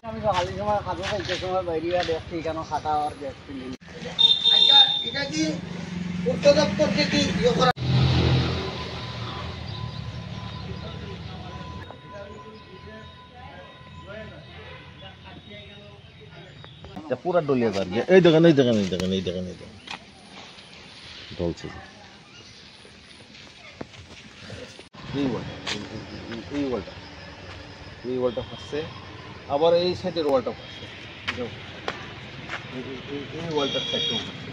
আমি সকালের সময় খাবো, খাইতে সময় বাইরে দেখছি কেন খাতা আর দেখছি। আচ্ছা, এটা কি পূর্ত দপ্তর থেকে ইয়ে করা? পুরা ডলিয়া যার এই দেখেন এই দেখেন এই দেখেন এই দেখেন এই দেখেন ডলছে এই ওয়ালটা ফাঁসছে, আবার এই সাইডের ওয়ালটা ফাঁসছে, এই ওয়ালটার সাইডটাও ফাঁসছে,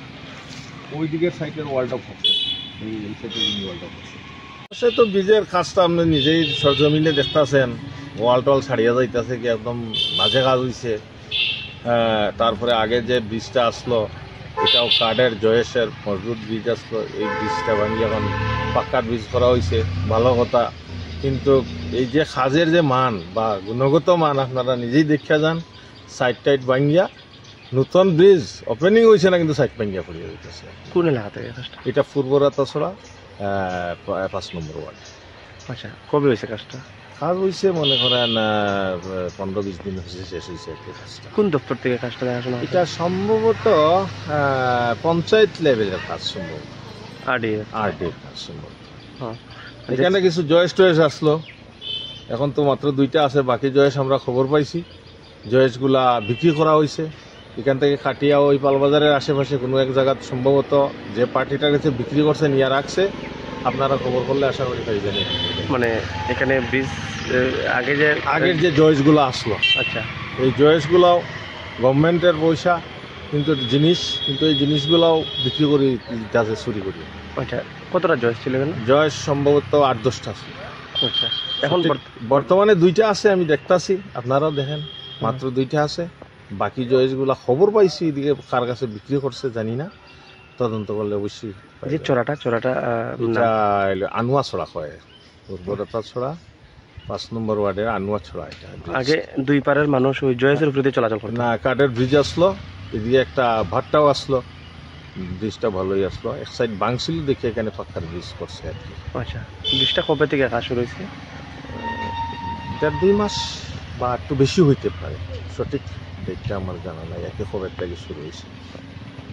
ওই দিকের সাইডের ওয়ালটাও ফাঁসছে, এই সাইডের ওয়ালটা ফাঁসছে। অবশ্যই তো বীজের কাজটা আপনি নিজেই সরজমিনে দেখতেছেন, ওয়াল টল ছাড়িয়ে যাইতেছে কি একদম বাজে কাজ হয়েছে। তারপরে আগে যে ব্রিজটা আসলো এটাও কাঠের জয়েসের মজবুত ব্রিজ আসলো, এই ব্রিজটা ভাঙি এখন পাক্কার ব্রিজ করা হয়েছে, ভালো কথা। কিন্তু এই যে কাজের যে মান বা গুণগত মান আপনারা নিজেই দেখা যান, সাইড টাইড ভাঙিয়া নতুন ব্রিজ ওপেনিং হয়েছে না, কিন্তু সাইড ভাঙিয়া পড়িয়ে দিতেছে। কোন এলাকাতে এটা পূর্বরাতা ছড়া 5 নম্বর ওয়ার্ড। আচ্ছা, কবে হয়েছে কাজটা? কাজ হয়েছে মনে করেন 15-20 দিন হয়েছে, শেষ হয়েছে আর কি কাজটা। কোন দপ্তর থেকে কাজটা দেখাশোনা? এটা সম্ভবত পঞ্চায়েত লেভেলের কাজ, সম্ভবত আরডির কাজ সম্ভবত। এখানে কিছু জয়েস টয়েস আসলো, এখন তো মাত্র 2টা আছে, বাকি জয়েস আমরা খবর পাইছি জয়েসগুলা বিক্রি করা হয়েছে। এখান থেকে কাটিয়া ওই পালবাজারের আশেপাশে কোনো এক জায়গা সম্ভবত যে পার্টিটার কাছে বিক্রি করছে নিয়ে রাখছে, আপনারা খবর করলে আশা করি পাই জানি। মানে এখানে ব্রিজ আগের যে জয়েসগুলো আসলো, আচ্ছা, এই জয়েসগুলাও গভর্নমেন্টের পয়সা, কিন্তু এই জিনিসগুলাও বিক্রি করে দিতেছে চুরি করি। আচ্ছা, কতটা জয়েস ছিল এখানে? জয়েস সম্ভবত 8-10টা ছিল। আচ্ছা, এখন বর্তমানে 2টা আছে, আমি দেখতাছি, আপনারাও দেখেন, মাত্র 2টা আছে। বাকি জয়েসগুলা খবর পাইছি এদিকে কার কাছে বিক্রি করছে জানি না, তদন্ত করলে অবশ্যই। যে চোরাটা এটা আনুয়া ছড়া হয়, পূর্বরাতা ছড়া 5 নম্বর ওয়ার্ডের আনুয়া ছড়া। এটা আগে দুই পারের মানুষ ওই জয়েসের উপরে চলাচল করতো না, কাঠের ব্রিজ আসলো, এদিকে একটা ভাট্টাও আসলো, ব্রিজটা ভালোই আসলো। এক সাইড ভাঙছিল দেখে এখানে পাক্কার ব্রিজ করছে আর কি। আচ্ছা, ব্রিজটা কবে থেকে কাজ শুরু হয়েছে? 1.5-2 মাস বা একটু বেশি হইতে পারে, সঠিক ডেটটা আমার জানা নাই। একে খবর থেকে শুরু হয়েছে।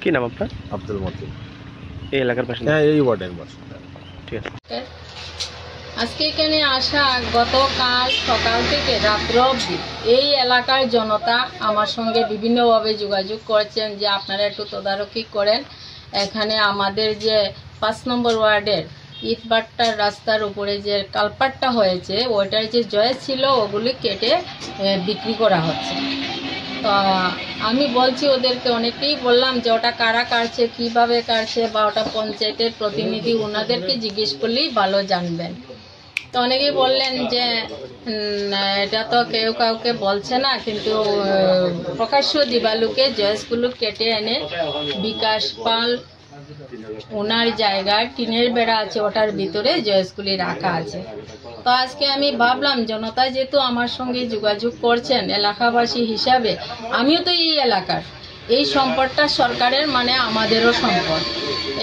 কি নাম আপনার? আব্দুল মতিন, এই এলাকার বাসিন্দা? হ্যাঁ, এই ওয়ার্ডের বাসিন্দা। ঠিক আছে। আজকে এখানে আসা গতকাল সকাল থেকে রাত্র অবধি এই এলাকার জনতা আমার সঙ্গে বিভিন্নভাবে যোগাযোগ করেছেন যে আপনারা একটু তদারকি করেন, এখানে আমাদের যে 5 নম্বর ওয়ার্ডের ইটবাট্টার রাস্তার উপরে যে কালপাটটা হয়েছে ওইটার যে জয়েস ছিল ওগুলি কেটে বিক্রি করা হচ্ছে। তো আমি বলছি ওদেরকে, অনেকেই বললাম যে ওটা কারা কাটছে, কীভাবে কাটছে, বা ওটা পঞ্চায়েতের প্রতিনিধি ওনাদেরকে জিজ্ঞেস করলেই ভালো জানবেন। তো অনেকেই বললেন যে এটা তো কেউ কাউকে বলছে না, কিন্তু প্রকাশ্য দিবালুকে জয়েসগুলো কেটে এনে বিকাশ পাল ওনার জায়গায় টিনের বেড়া আছে, ওটার ভিতরে জয়েসগুলি রাখা আছে। তো আজকে আমি ভাবলাম জনতা যেহেতু আমার সঙ্গে যোগাযোগ করছেন এলাকাবাসী হিসাবে, আমিও তো এই এলাকার, এই সম্পদটা সরকারের মানে আমাদেরও সম্পদ।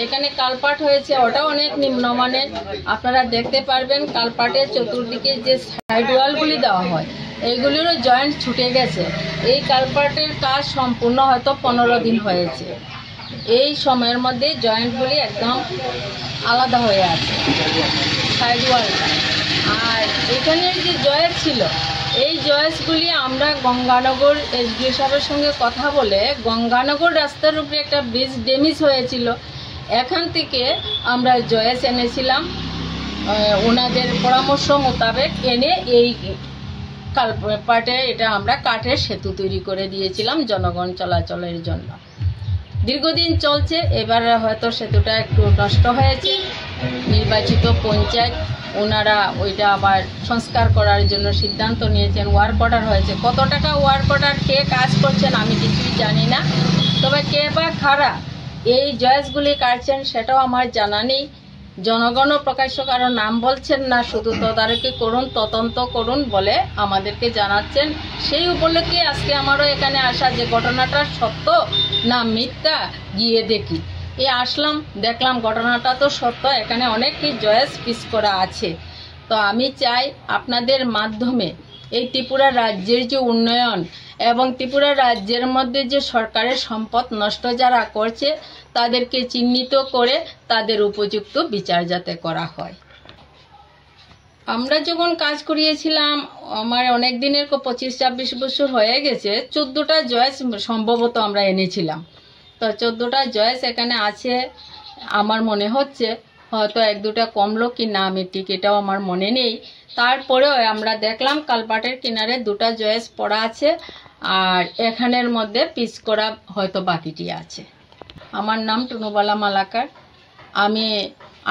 এখানে কালপাট হয়েছে, ওটা অনেক নিম্নমানের, আপনারা দেখতে পারবেন। কালপাটের চতুর্দিকে যে সাইড ওয়ালগুলি দেওয়া হয় এইগুলিরও জয়েন্ট ছুটে গেছে। এই কালপাটের কাজ সম্পূর্ণ হয়তো 15 দিন হয়েছে। এই সময়ের মধ্যে জয়েন্টগুলি একদম আলাদা হয়ে আছে সাইড ওয়ালটা। আর এখানের যে জয়েস ছিল এই জয়েসগুলি আমরা গঙ্গানগর এসডিও সাহেবের সঙ্গে কথা বলে, গঙ্গানগর রাস্তার উপরে একটা ব্রিজ ড্যামেজ হয়েছিল, এখান থেকে আমরা জয়েস এনেছিলাম, ওনাদের পরামর্শ মোতাবেক এনে এই কালপাটে এটা আমরা কাঠের সেতু তৈরি করে দিয়েছিলাম জনগণ চলাচলের জন্য। দীর্ঘদিন চলছে, এবার হয়তো সেতুটা একটু নষ্ট হয়েছে, নির্বাচিত পঞ্চায়েত ওনারা ওইটা আবার সংস্কার করার জন্য সিদ্ধান্ত নিয়েছেন, ওয়ার্ক অর্ডার হয়েছে। কত টাকা ওয়ার্ক অর্ডার, কে কাজ করছেন আমি কিছুই জানি না, তবে কে বা কারা এই জয়েসগুলি কাটছেন সেটাও আমার জানা নেই। জনগণ প্রকাশ্য কারো নাম বলছেন না, শুধু তদারকি করুন, তদন্ত করুন বলে আমাদেরকে জানাচ্ছেন। সেই উপলক্ষে আজকে আমারও এখানে আসা, যে ঘটনাটা সত্য না মিথ্যা গিয়ে দেখি। আসলাম, দেখলাম ঘটনাটা তো সত্য, এখানে অনেক জয়েস পিস করা আছে। তো আমি চাই আপনাদের মাধ্যমে এই ত্রিপুরা রাজ্যের যে উন্নয়ন এবং ত্রিপুরা রাজ্যের মধ্যে যে সরকারের সম্পদ নষ্ট যারা করছে তাদেরকে চিহ্নিত করে তাদের উপযুক্ত বিচার যাতে করা হয়। আমরা যখন কাজ করিয়েছিলাম, আমার অনেক দিনের 25-26 বছর হয়ে গেছে, 14টা জয়েস সম্ভবত আমরা এনেছিলাম। তো 14টা জয়েস এখানে আছে। আমার মনে হচ্ছে হয়তো 1-2টা কমলো কি না আমি ঠিক এটাও আমার মনে নেই। তারপরেও আমরা দেখলাম কালপাটের কিনারে 2টা জয়েস পড়া আছে, আর এখানের মধ্যে পিস করা হয়তো বাকিটি আছে। আমার নাম টুনুবালা মালাকার। আমি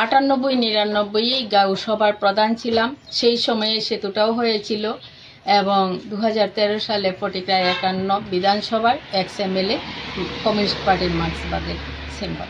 98-99 গাঁও সভার প্রধান ছিলাম। সেই সময়ে সেতুটাও হয়েছিল এবং 2013 সালে ফটিকরায় 51 বিধানসভার এক্স MLA কমিউনিস্ট পার্টির মার্ক্সবাদের সিম্বল।